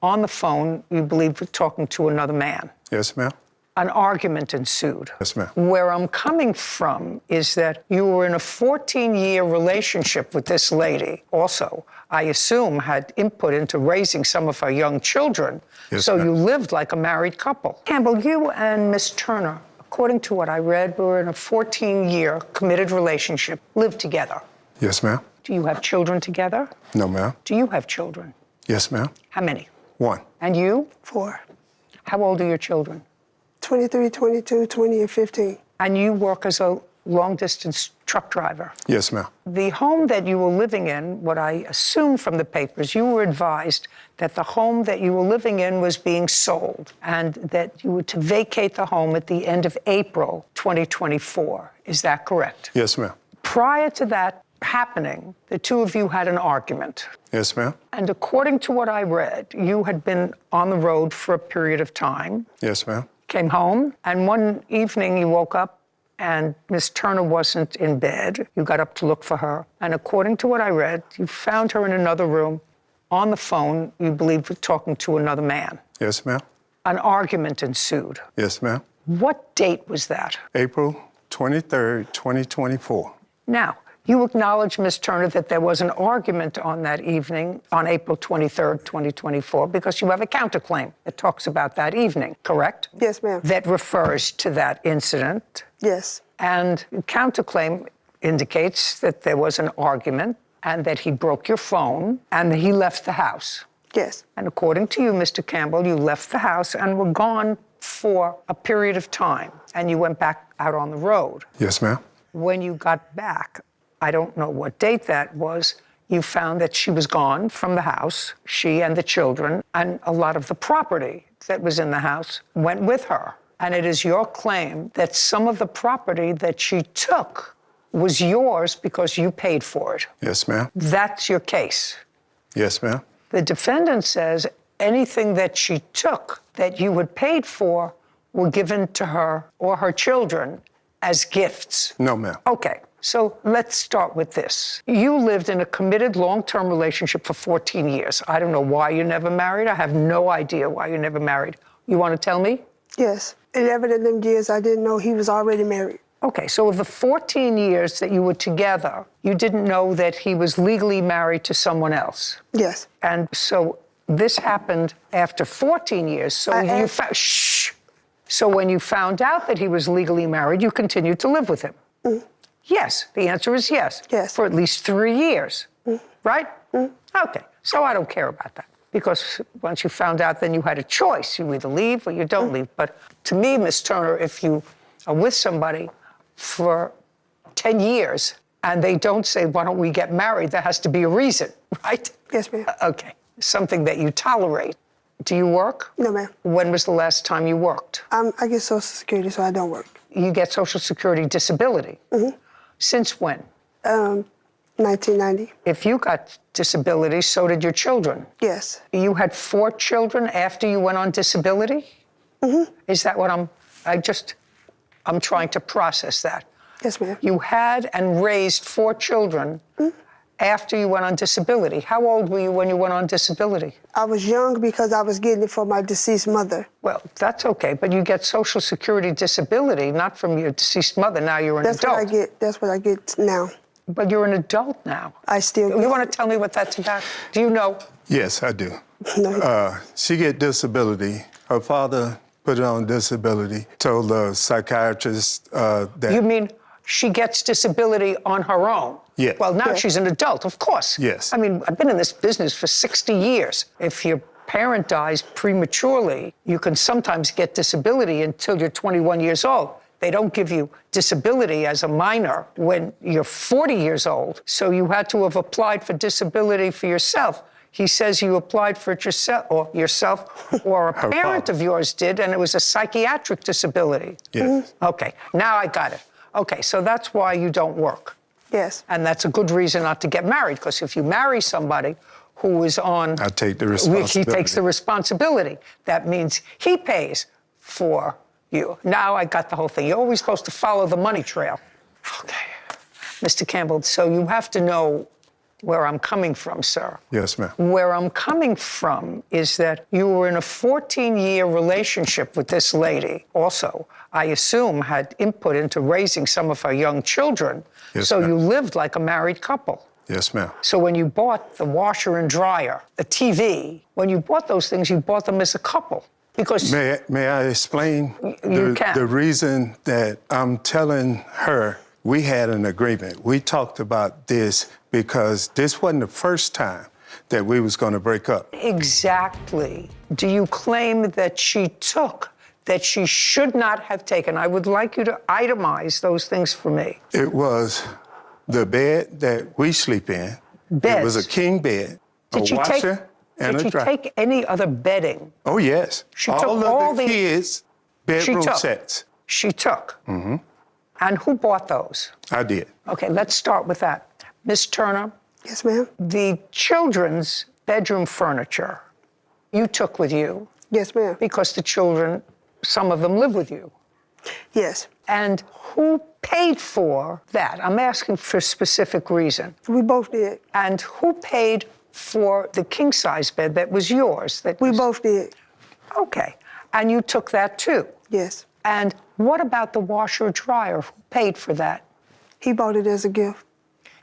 on the phone, you believe, were talking to another man. Yes, ma'am. An argument ensued. Yes, ma'am. Where I'm coming from is that you were in a 14-year relationship with this lady. Also, I assume, had input into raising some of her young children. Yes, so ma'am. you lived like a married couple. Campbell, you and Miss Turner, according to what I read, were in a 14-year committed relationship, lived together. Yes, ma'am. Do you have children together? No, ma'am. Do you have children? Yes, ma'am. How many? 1. And you? 4. How old are your children? 23, 22, 20, and 15. And you work as a long-distance truck driver. Yes, ma'am. The home that you were living in, what I assume from the papers, you were advised that the home that you were living in was being sold and that you were to vacate the home at the end of April 2024. Is that correct? Yes, ma'am. Prior to that happening, the two of you had an argument. Yes, ma'am. And according to what I read, you had been on the road for a period of time. Yes, ma'am. Came home, and one evening you woke up and Miss Turner wasn't in bed. You got up to look for her. And according to what I read, you found her in another room on the phone, you believe, talking to another man. Yes, ma'am. An argument ensued. Yes, ma'am. What date was that? April 23rd, 2024. Now, you acknowledge, Miss Turner, that there was an argument on that evening, on April 23rd, 2024, because you have a counterclaim that talks about that evening, correct? Yes, ma'am. That refers to that incident. Yes. And counterclaim indicates that there was an argument and that he broke your phone and that he left the house. Yes. And according to you, Mr. Campbell, you left the house and were gone for a period of time, and you went back out on the road. Yes, ma'am. When you got back, I don't know what date that was, you found that she was gone from the house, she and the children, and a lot of the property that was in the house went with her. And it is your claim that some of the property that she took was yours because you paid for it. Yes, ma'am. That's your case. Yes, ma'am. The defendant says anything that she took that you had paid for were given to her or her children as gifts. No, ma'am. Okay, so let's start with this. You lived in a committed long-term relationship for 14 years. I don't know why you never married. I have no idea why you never married. You want to tell me? Yes. 11 of them years, I didn't know he was already married. Okay, so of the 14 years that you were together, you didn't know that he was legally married to someone else. Yes. And so this happened after 14 years. So So when you found out that he was legally married, you continued to live with him. Mm. Yes, the answer is yes. Yes. For at least 3 years, right? Okay, so I don't care about that. Because once you found out, then you had a choice. You either leave or you don't leave. But to me, Miss Turner, if you are with somebody for 10 years and they don't say, why don't we get married, there has to be a reason, right? Yes, ma'am. Okay, something that you tolerate. Do you work? No, ma'am. When was the last time you worked? I get Social Security, so I don't work. You get Social Security disability. Since when? 1990. If you got disability, so did your children. Yes. You had 4 children after you went on disability? Is that what I'm trying to process that. Yes, ma'am. You had and raised 4 children after you went on disability. How old were you when you went on disability? I was young because I was getting it for my deceased mother. Well, that's okay, but you get Social Security disability, not from your deceased mother. Now you're an adult. That's what I get now. But you're an adult now. I still get You want to tell me what that's about? Do you know? Yes, I do. No. She get disability. Her father put her on disability, told the psychiatrist that... You mean she gets disability on her own? Yes. Well, now Yes. she's an adult, of course. Yes. I mean, I've been in this business for 60 years. If your parent dies prematurely, you can sometimes get disability until you're 21 years old. They don't give you disability as a minor when you're 40 years old. So you had to have applied for disability for yourself. He says you applied for it yourself, or a parent of yours did, and it was a psychiatric disability. Yes. Okay, now I got it. Okay, so that's why you don't work. Yes. And that's a good reason not to get married, because if you marry somebody who is on... I take the responsibility. He takes the responsibility. That means he pays for you. Now I got the whole thing. You're always supposed to follow the money trail. Okay. Mr. Campbell, so you have to know where I'm coming from, sir. Yes, ma'am. Where I'm coming from is that you were in a 14-year relationship with this lady. Also, I assume had input into raising some of her young children. Yes, so ma'am. you lived like a married couple. Yes, ma'am. So when you bought the washer and dryer, the TV, when you bought those things, you bought them as a couple. Because May I explain You can. the reason that I'm telling her we had an agreement? We talked about this because this wasn't the first time that we was going to break up. exactly, do you claim that she took that she should not have taken? I would like you to itemize those things for me. It was the bed that we sleep in. Beds. It was a king bed, a washer, and did a she dryer. take any other bedding? Oh, yes. She all took of all the the- kids' bedroom took. sets. She took. Mm-hmm. And who bought those? I did. Okay, let's start with that. Miss Turner, Yes, ma'am. the children's bedroom furniture you took with you Yes, ma'am. because the children, some of them live with you. Yes. And who paid for that? I'm asking for a specific reason. We both did. And who paid for the king-size bed that was yours? We both did. Okay. And you took that too? Yes. And what about the washer dryer? Who paid for that? He bought it as a gift.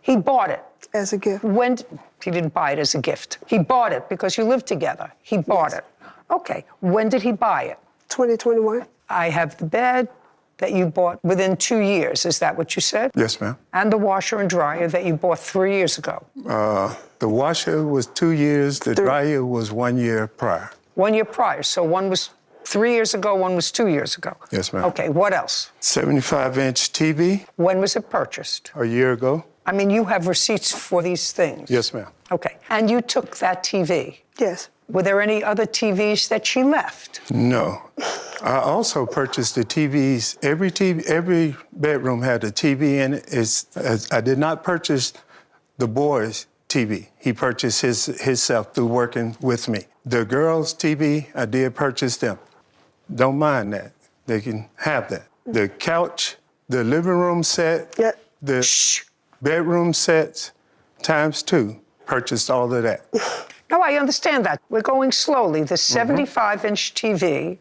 He bought it. As a gift. When he didn't buy it as a gift. He bought it because you lived together. He bought it. Okay. When did he buy it? 2021. I have the bed that you bought within 2 years. Is that what you said? Yes, ma'am. And the washer and dryer that you bought 3 years ago. The washer was 2 years. The dryer was 1 year prior. 1 year prior. So one was 3 years ago, one was 2 years ago. Yes, ma'am. Okay, what else? 75-inch TV When was it purchased? a year ago. I mean, you have receipts for these things. Yes, ma'am. Okay. And you took that TV. Yes. Were there any other TVs that she left? No. I also purchased the TVs. Every bedroom had a TV in it. I did not purchase the boys' TV. He purchased himself through working with me. The girls' TV, I did purchase them. Don't mind that. They can have that. The couch, the living room set, Yep. the Shh. bedroom sets, ×2. Purchased all of that. No, I understand that. We're going slowly. The 75-inch TV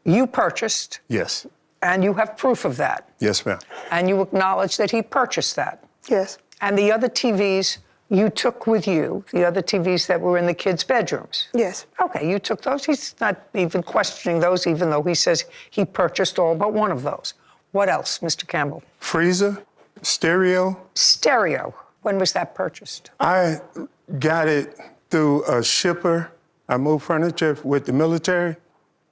you purchased, Yes. and you have proof of that. Yes, ma'am. And you acknowledge that he purchased that. Yes. And the other TVs you took with you, the other TVs that were in the kids' bedrooms. Yes. Okay, you took those. He's not even questioning those, even though he says he purchased all but one of those. What else, Mr. Campbell? Freezer, stereo. Stereo. When was that purchased? I got it through a shipper. I moved furniture with the military,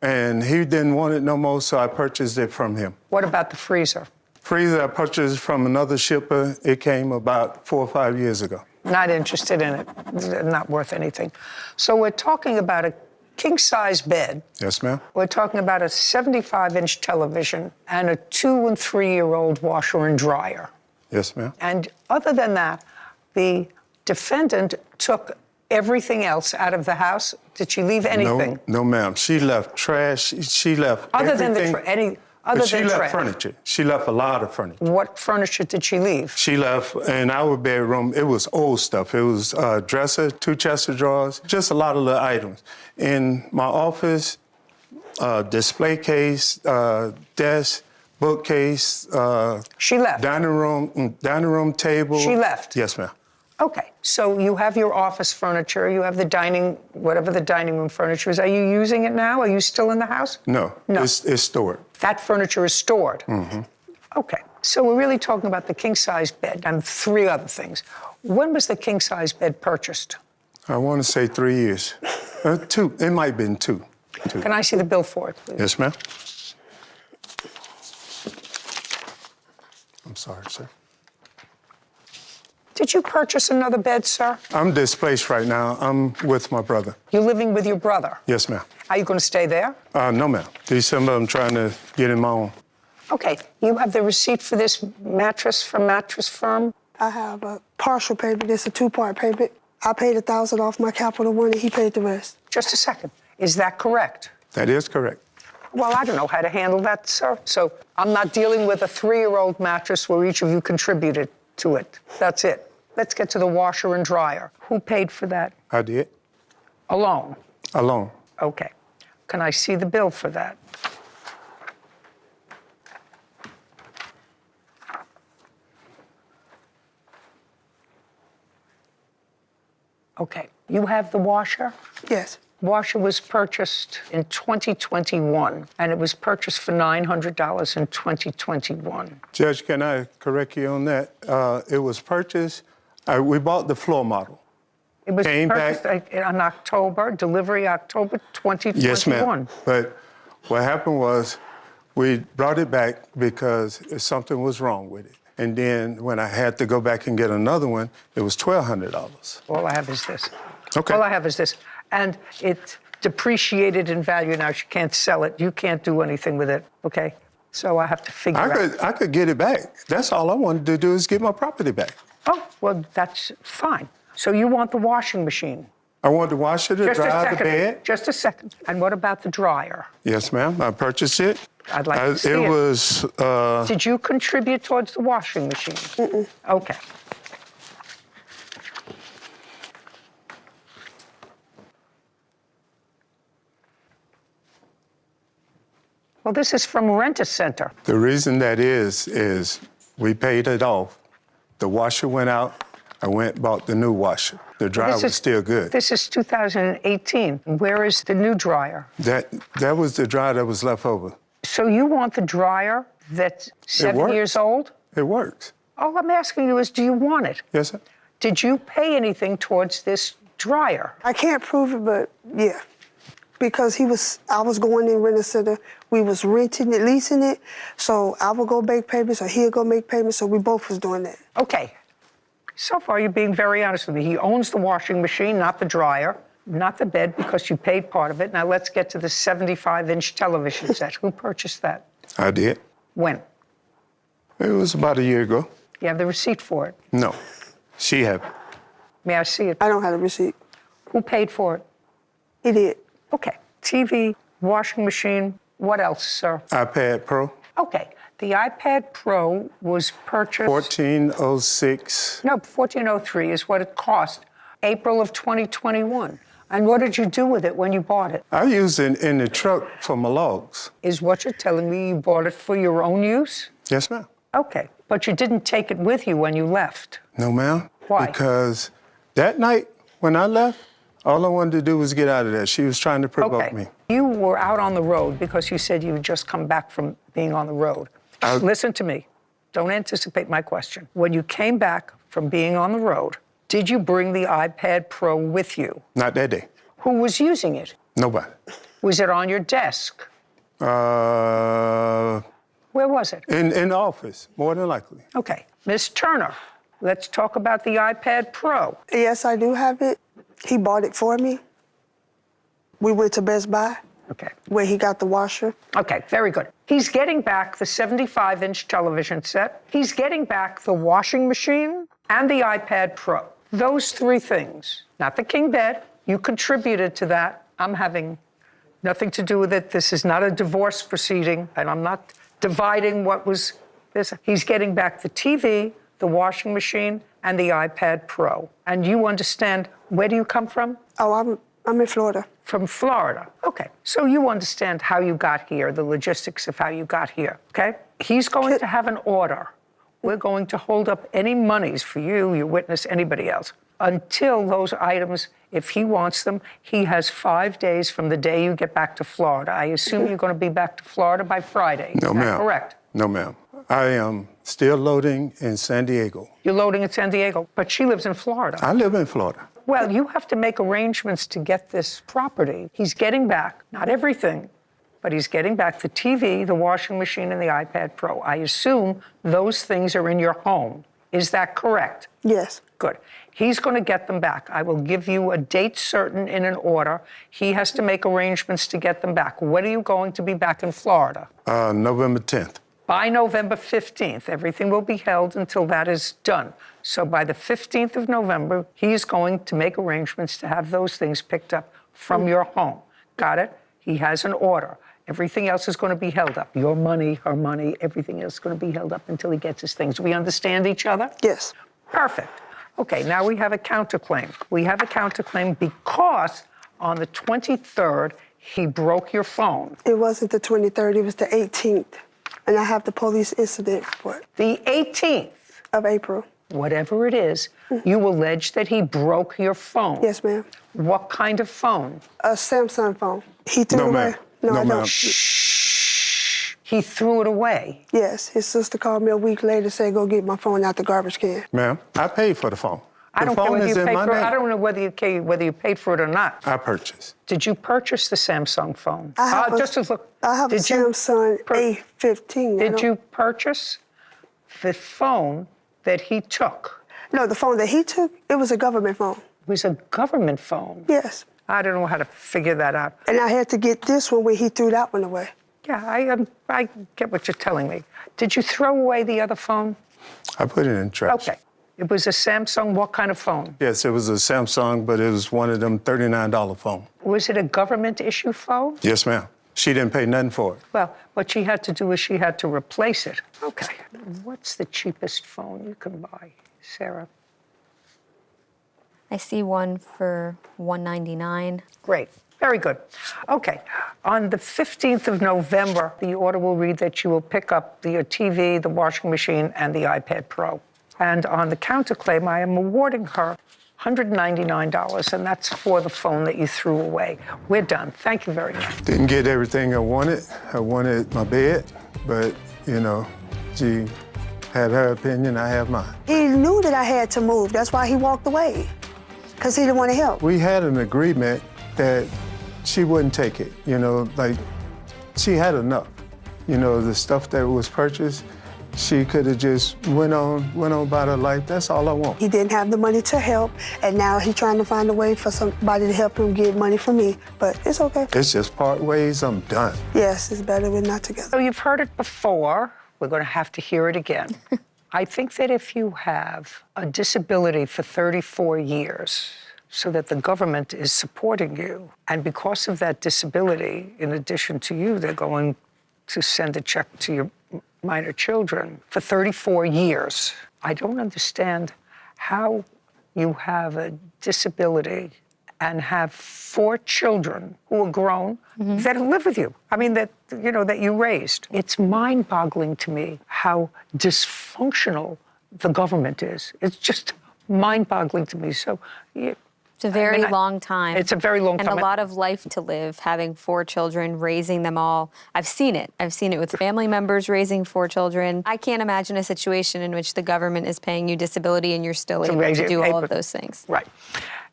and he didn't want it no more, so I purchased it from him. What about the freezer? Freezer, I purchased from another shipper. It came about 4 or 5 years ago. Not interested in it. Not worth anything. So we're talking about a king-size bed. Yes, ma'am. We're talking about a 75-inch television and a 2- and 3-year-old washer and dryer. Yes, ma'am. And other than that, the defendant took everything else out of the house. Did she leave anything? No, ma'am. She left trash. She left Other than everything. other But she than left trash. furniture. She left a lot of furniture. What furniture did she leave? She left in our bedroom. It was old stuff. It was a dresser, 2 chests of drawers, just a lot of little items. In my office, display case, desk, bookcase. She left. Dining room table. She left? Yes, ma'am. Okay, so you have your office furniture, you have the whatever the dining room furniture is. Are you using it now? Are you still in the house? No. No. It's stored. That furniture is stored? Mm-hmm. Okay, so we're really talking about the king-size bed and 3 other things. When was the king-size bed purchased? I want to say 3 years. 2. It might have been 2. Can I see the bill for it, please? Yes, ma'am. I'm sorry, sir. Did you purchase another bed, sir? I'm displaced right now. I'm with my brother. You're living with your brother. Yes, ma'am. Are you going to stay there? No, ma'am. December, I'm trying to get in my own. Okay, you have the receipt for this mattress from Mattress Firm? I have a partial payment. It's a 2-part payment. I paid $1,000 off my Capital One, and he paid the rest. Just a second. Is that correct? That is correct. Well, I don't know how to handle that, sir. So I'm not dealing with a 3-year-old mattress where each of you contributed to it. That's it. let's get to the washer and dryer. Who paid for that? I did. Alone? Alone. Okay. Can I see the bill for that? Okay. You have the washer? Yes. Washer was purchased in 2021, and it was purchased for $900 in 2021. Judge, can I correct you on that? It was purchased, we bought the floor model. It was Came purchased back- in October, delivery October 2021. Yes, ma'am. But what happened was we brought it back because something was wrong with it. And then when I had to go back and get another one, it was $1,200. All I have is this. Okay. All I have is this. And it depreciated in value now. She can't sell it. You can't do anything with it, okay? So I have to figure out. I could get it back. That's all I wanted to do is get my property back. Oh, well, that's fine. So you want the washing machine? I wanted to wash it, to Just a dry the second. bed. Just a second. And what about the dryer? Yes, ma'am. I purchased it. I'd like to see it. It was, Did you contribute towards the washing machine? Mm-mm. Okay. Well, this is from Rent-A-Center. the reason that is we paid it off. The washer went out. I went and bought the new washer. The dryer This was is- still good. This is 2018. Where is the new dryer? That was the dryer that was left over. So you want the dryer that's 7 works. years old? It works. All I'm asking you is, do you want it? Yes, sir. Did you pay anything towards this dryer? I can't prove it, but yeah. Because I was going in Rent-A-Center, we was renting it, leasing it, so I would go make payments or he'd go make payments, so we both was doing that. Okay. So far, you're being very honest with me. He owns the washing machine, not the dryer, not the bed, because you paid part of it. Now let's get to the 75-inch television set. Who purchased that? I did. When? It was about a year ago. You have the receipt for it. No, she had. May I see it? I don't have a receipt. Who paid for it? He did. Okay. TV, washing machine, what else, sir? iPad Pro, Okay. The iPad Pro was purchased. 1406. No, 1403 is what it cost, April of 2021. And what did you do with it when you bought it? I used it in the truck for my logs. Is what you're telling me you bought it for your own use? Yes, ma'am. Okay, but you didn't take it with you when you left. No, ma'am. Why? Because that night when I left, all I wanted to do was get out of there. She was trying to provoke me. You were out on the road because you said you had just come back from being on the road. Listen to me. Don't anticipate my question. When you came back from being on the road, did you bring the iPad Pro with you? Not that day. Who was using it? Nobody. Was it on your desk? Uh, Where was it? in the office, more than likely. Okay. Ms. Turner, let's talk about the iPad Pro. Yes, I do have it. He bought it for me. We went to Best Buy, Okay. where he got the washer. Okay, very good. He's getting back the 75-inch television set. He's getting back the washing machine and the iPad Pro. Those three things, not the king bed. You contributed to that. I'm having nothing to do with it. This is not a divorce proceeding, and I'm not dividing what was this. He's getting back the TV, the washing machine, and the iPad Pro. And you understand, where do you come from? Oh, I'm in Florida. From Florida. Okay. So you understand how you got here, the logistics of how you got here, okay? He's going to have an order. We're going to hold up any monies for you, your witness, anybody else, until those items, if he wants them, he has 5 days from the day you get back to Florida. I assume you're going to be back to Florida by Friday. No, Is that ma'am. correct? No, ma'am. I am still loading in San Diego. You're loading in San Diego, but she lives in Florida. I live in Florida. Well, you have to make arrangements to get this property. He's getting back, not everything, but he's getting back the TV, the washing machine, and the iPad Pro. I assume those things are in your home. Is that correct? Yes. Good. He's going to get them back. I will give you a date certain in an order. He has to make arrangements to get them back. When are you going to be back in Florida? November 10th. By November 15th. Everything will be held until that is done. So by the 15th of November, he's going to make arrangements to have those things picked up from your home. Got it? He has an order. Everything else is going to be held up. Your money, her money, everything else is going to be held up until he gets his things. Do we understand each other? Yes. Perfect. Okay, now we have a counterclaim. We have a counterclaim because on the 23rd, he broke your phone. It wasn't the 23rd, it was the 18th. And I have the police incident report The 18th, of April. whatever it is, you allege that he broke your phone. Yes, ma'am. What kind of phone? A Samsung phone. He threw No, it away. ma'am. No, No, I ma'am. don't. Shh. He threw it away. Yes, his sister called me a week later and said, go get my phone out the garbage can. Ma'am, I paid for the phone. I don't the care phone whether is you in paid my for it. name. I don't know whether you paid for it or not. I purchased. Did you purchase the Samsung phone? I have a, just to look. I have a did you Samsung A15. Did you purchase the phone that he took? No, the phone that he took, it was a government phone. It was a government phone. Yes. I don't know how to figure that out. And I had to get this one when he threw that one away. Yeah, I get what you're telling me. Did you throw away the other phone? I put it in trash. Okay. It was a Samsung. What kind of phone? Yes, it was a Samsung, but it was one of them $39 phone. Was it a government issue phone? Yes, ma'am. She didn't pay nothing for it. Well, what she had to do is she had to replace it. Okay. What's the cheapest phone you can buy, Sarah? I see one for $199. Great. Very good. Okay. On the 15th of November, the order will read that you will pick up your TV, the washing machine, and the iPad Pro. And on the counterclaim, I am awarding her $199, and that's for the phone that you threw away. We're done. Thank you very much. Didn't get everything I wanted. I wanted my bed, but, she had her opinion, I have mine. He knew that I had to move. That's why he walked away, because he didn't want to help. We had an agreement that she wouldn't take it, she had enough. The stuff that was purchased, she could have just went on about her life. That's all I want. He didn't have the money to help, and now he's trying to find a way for somebody to help him get money from me, but it's okay. It's just part ways, I'm done. Yes, it's better we're not together. So you've heard it before. We're going to have to hear it again. I think that if you have a disability for 34 years, so that the government is supporting you, and because of that disability, in addition to you, they're going to send a check to your minor children for 34 years. I don't understand how you have a disability and have 4 children who are grown that live with you. I mean, that you raised. It's mind-boggling to me how dysfunctional the government is. It's just mind-boggling to me. So, It's a very long time. It's a very long time. And a lot of life to live, having 4 children, raising them all. I've seen it. I've seen it with family members raising 4 children. I can't imagine a situation in which the government is paying you disability and you're still able to do all of those things. Right.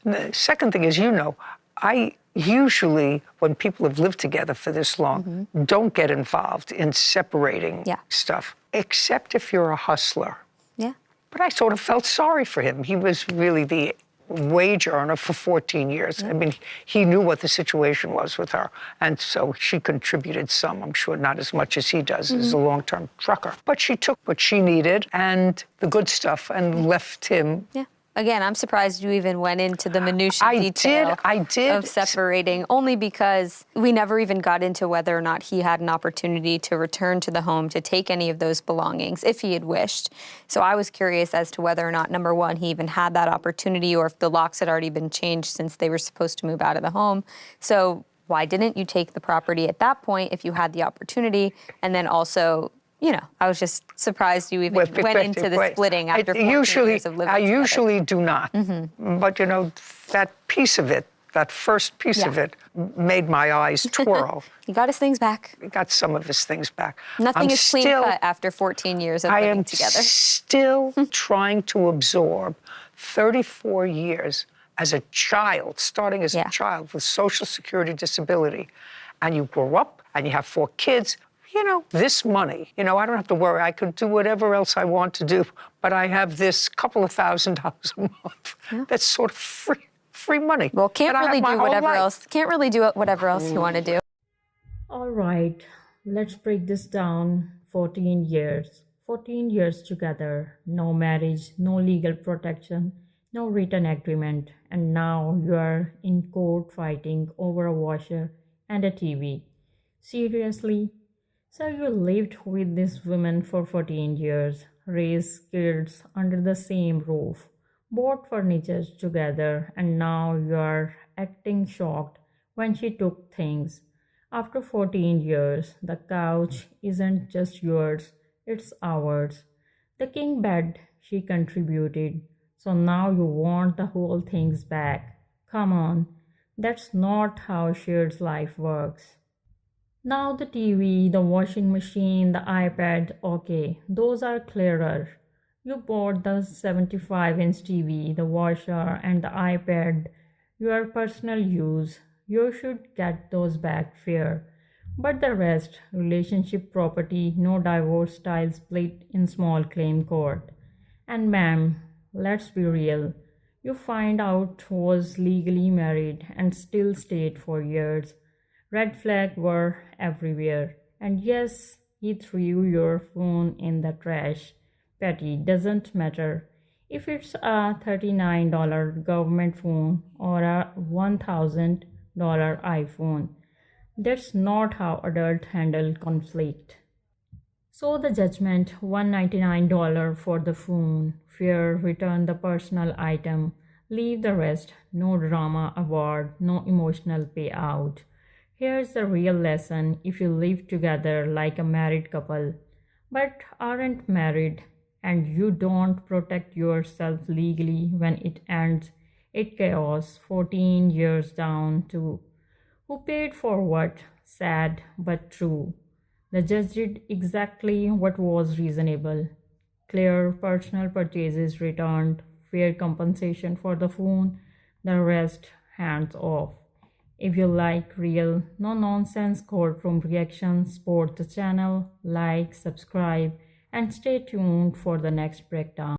The second thing is, I usually, when people have lived together for this long, don't get involved in separating stuff, except if you're a hustler. Yeah. But I sort of felt sorry for him. He was really the wage earner for 14 years. I mean, he knew what the situation was with her. And so she contributed some, I'm sure not as much as he does as a long-term trucker. But she took what she needed and the good stuff and left him. Yeah. Again, I'm surprised you even went into the minutiae detail of separating, only because we never even got into whether or not he had an opportunity to return to the home to take any of those belongings if he had wished. So I was curious as to whether or not, number one, he even had that opportunity or if the locks had already been changed since they were supposed to move out of the home. So why didn't you take the property at that point if you had the opportunity? And then also, I was just surprised you even went into the splitting after 14 years of living together. I usually do not. But, that piece of it, that first piece of it, made my eyes twirl. He got his things back. He got some of his things back. Nothing is clean cut after 14 years of living together. I am still trying to absorb 34 years as a child, starting as a child with Social Security disability. And you grow up and you have 4 kids. This money, I don't have to worry. I could do whatever else I want to do, but I have this couple of $1,000s a month that's sort of free money. Well, can't really do whatever else you want to do. All right, let's break this down. 14 years. 14 years together, no marriage, no legal protection, no written agreement, and now you are in court fighting over a washer and a TV. Seriously? So you lived with this woman for 14 years, raised kids under the same roof, bought furniture together, and now you're acting shocked when she took things. After 14 years, the couch isn't just yours, it's ours. The king bed she contributed, so now you want the whole things back. Come on, that's not how shared life works. Now the TV, the washing machine, the iPad, okay, those are clearer. You bought the 75-inch TV, the washer, and the iPad, your personal use. You should get those back fair. But the rest, relationship property, no divorce style split in small claim court. And ma'am, let's be real. You find out was legally married and still stayed for years. Red flags were everywhere. And yes, he threw your phone in the trash. Petty doesn't matter. If it's a $39 government phone or a $1,000 iPhone, that's not how adults handle conflict. So the judgment, $199 for the phone, fair, return the personal item, leave the rest, no drama award, no emotional payout. Here's the real lesson if you live together like a married couple, but aren't married, and you don't protect yourself legally when it ends, it chaos 14 years down to who paid for what? Sad but true. The judge did exactly what was reasonable. Clear personal purchases returned, fair compensation for the phone, the rest hands off. If you like real, no nonsense courtroom reactions, support the channel, like, subscribe, and stay tuned for the next breakdown.